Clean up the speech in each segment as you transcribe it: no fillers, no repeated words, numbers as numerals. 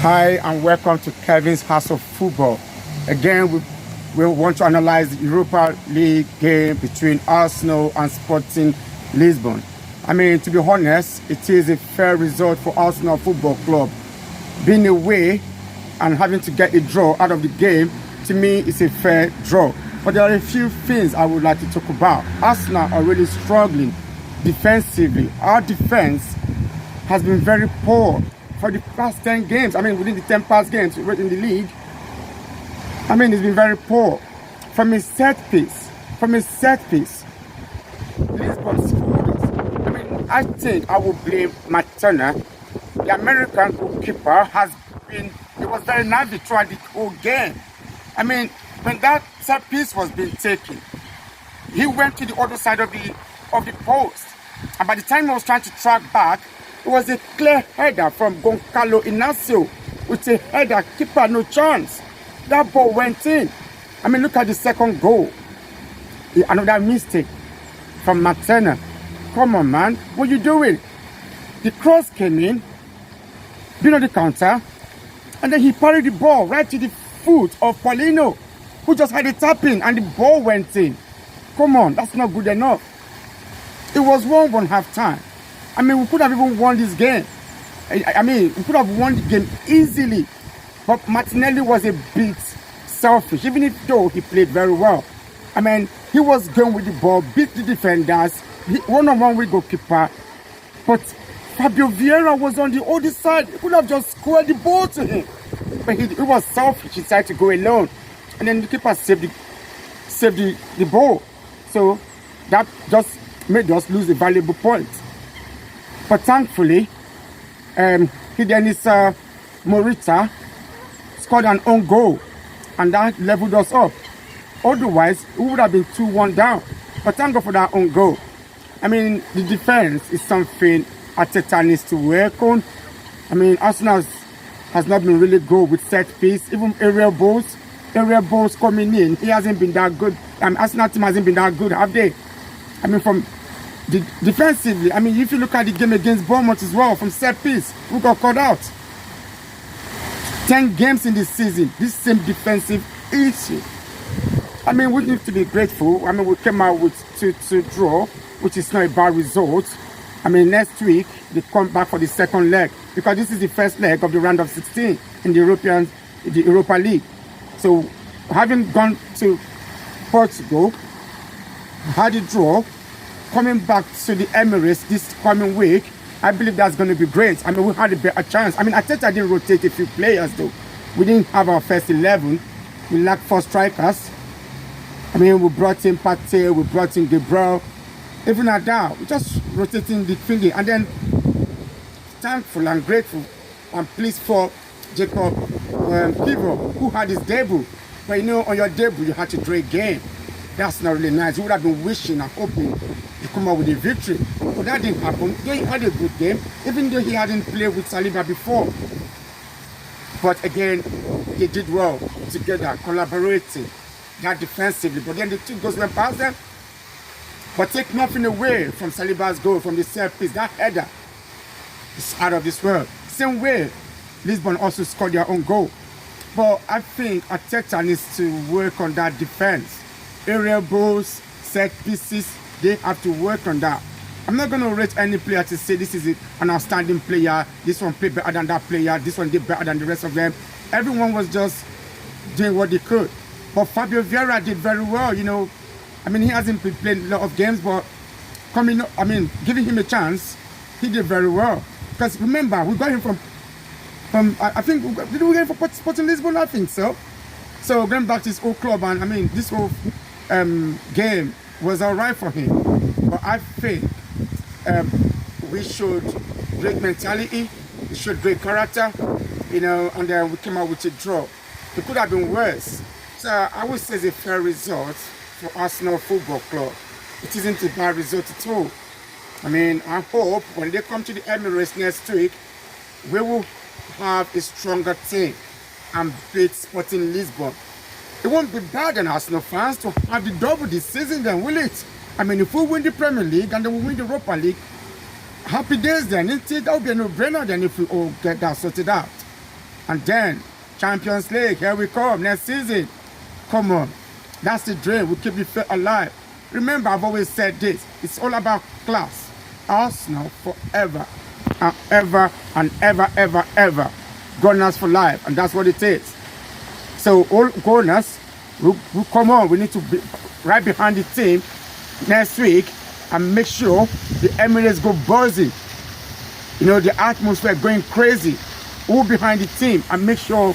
Hi and welcome to Kevin's House of Football. Again, we want to analyze the Europa League game between Arsenal and Sporting Lisbon. I mean, to be honest, it is a fair result for Arsenal Football Club. Being away and having to get a draw out of the game, to me, it's a fair draw. But there are a few things I would like to talk about. Arsenal are really struggling defensively. Our defense has been very poor for the past 10 games. I mean, within the 10 past games in the league, I mean, it's been very poor. From a set piece, Lisbon scored. I mean, I think I will blame Turner. The American goalkeeper was very nervy throughout the whole game. I mean, when that set piece was being taken, he went to the other side of the post. And by the time he was trying to track back, it was a clear header from Goncalo Inacio with a header, keeper no chance. That ball went in. I mean, look at the second goal. Another mistake from Turner. Come on, man. What are you doing? The cross came in, the counter, and then he parried the ball right to the foot of Paulino, who just had a tap in, and the ball went in. Come on, that's not good enough. It was 1-1 half time. I mean, we could have even won this game. I mean, we could have won the game easily. But Martinelli was a bit selfish, even though he played very well. I mean, he was going with the ball, beat the defenders, one-on-one with goalkeeper. But Fabio Veira was on the other side. He could have just squared the ball to him. But he was selfish. He decided to go alone. And then the keeper saved the ball. So that just made us lose a valuable point. But thankfully, Dennis Morita scored an own goal, and that leveled us up. Otherwise, we would have been 2-1 down. But thank God for that own goal. I mean, the defense is something Arteta needs to work on. I mean, Arsenal has not been really good with set piece, even aerial balls coming in. He hasn't been that good. Arsenal team hasn't been that good, have they? I mean, from defensively, I mean, if you look at the game against Bournemouth as well, from set piece, we got caught out. 10 games in this season, this same defensive issue. I mean, we need to be grateful. I mean, we came out with 2-2 draw, which is not a bad result. I mean, next week, they come back for the second leg, because this is the first leg of the round of 16 in the Europa League. So, having gone to Portugal, had a draw, coming back to the Emirates this coming week, I believe that's going to be great. I mean, we had a better chance. I mean, Arteta didn't rotate a few players, though. We didn't have our first 11. We lacked 4 strikers. I mean, we brought in Partey, we brought in Gabriel. Even at that, we just rotating the thingy. And then, thankful and grateful and pleased for Jacob Kivo, who had his debut. But on your debut, you had to draw a game. That's not really nice. You would have been wishing and hoping to come out with a victory. But that didn't happen. Though he had a good game, even though he hadn't played with Saliba before. But again, they did well together, collaborating, that defensively. But then the 2 goals went past them. But take nothing away from Saliba's goal, from the set piece. That header is out of this world. Same way, Lisbon also scored their own goal. But I think Arteta needs to work on that defense. Aerial balls, set pieces, they have to work on that. I'm not going to rate any player to say this is an outstanding player, this one played better than that player, this one did better than the rest of them. Everyone was just doing what they could. But Fabio Veira did very well, I mean, he hasn't played a lot of games, but giving him a chance, he did very well. Because remember, we got him from I think, did we get him from Sporting Lisbon? I think so. So going back to his old club, and I mean, this whole game was all right for him. But I think we showed great mentality, we showed great character, and then we came out with a draw. It could have been worse. So I would say it's a fair result for Arsenal Football Club. It isn't a bad result at all. I mean, I hope when they come to the Emirates next week, we will have a stronger team and beat Sporting Lisbon. It won't be bad than Arsenal fans to have the double this season then, will it? I mean, if we win the Premier League and then we win the Europa League, happy days then, isn't it? That would be a no-brainer then if we all get that sorted out. And then Champions League, here we come next season. Come on, that's the dream. We keep the faith alive. Remember, I've always said this. It's all about class. Arsenal forever and ever and ever, ever, ever. Gunners for life, and that's what it is. So all Gunners, we come on. We need to be right behind the team next week and make sure the Emirates go buzzing. You know, the atmosphere going crazy. All behind the team and make sure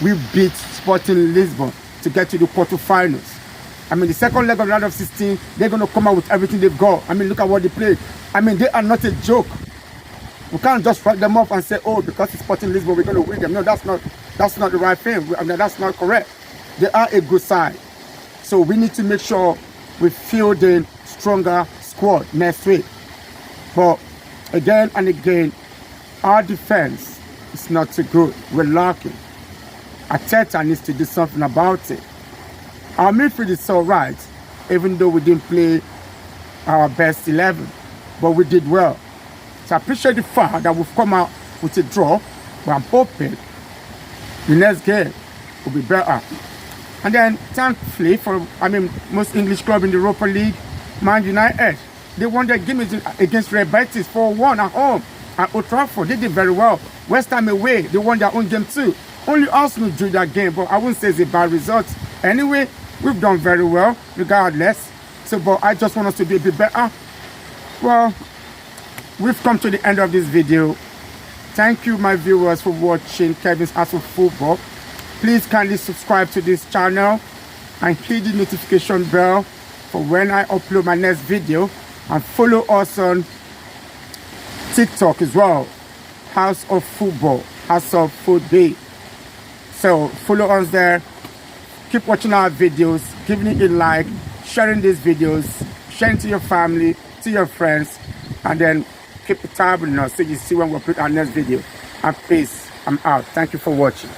we beat Sporting Lisbon to get to the quarterfinals. I mean, the second leg of round of 16, they're going to come out with everything they've got. I mean, look at what they played. I mean, they are not a joke. We can't just write them off and say, oh, because it's Sporting Lisbon, we're going to win them. No, that's not the right thing. I mean, that's not correct. They are a good side. So we need to make sure we field a stronger squad next week. But again and again, our defense is not too good. We're lacking. Arteta needs to do something about it. Our midfield is all right, even though we didn't play our best 11, but we did well. So I appreciate the fact that we've come out with a draw, but I'm hoping the next game will be better. And then, thankfully, most English club in the Europa League, Man United, they won their game against Real Betis 4-1 at home at Old Trafford. They did very well. West Ham away, they won their own game too. Only Arsenal drew that game, but I wouldn't say it's a bad result. Anyway, we've done very well, regardless. So, but I just want us to be a bit better. Well, we've come to the end of this video. Thank you, my viewers, for watching Kevin's House of Football. Please kindly subscribe to this channel and hit the notification bell for when I upload my next video. And follow us on TikTok as well. House of Football, House of Football. So follow us there. Keep watching our videos, giving it a like, sharing these videos, sharing to your family, to your friends, and then keep a tab on us so you see when we put our next video. And peace. I'm out. Thank you for watching.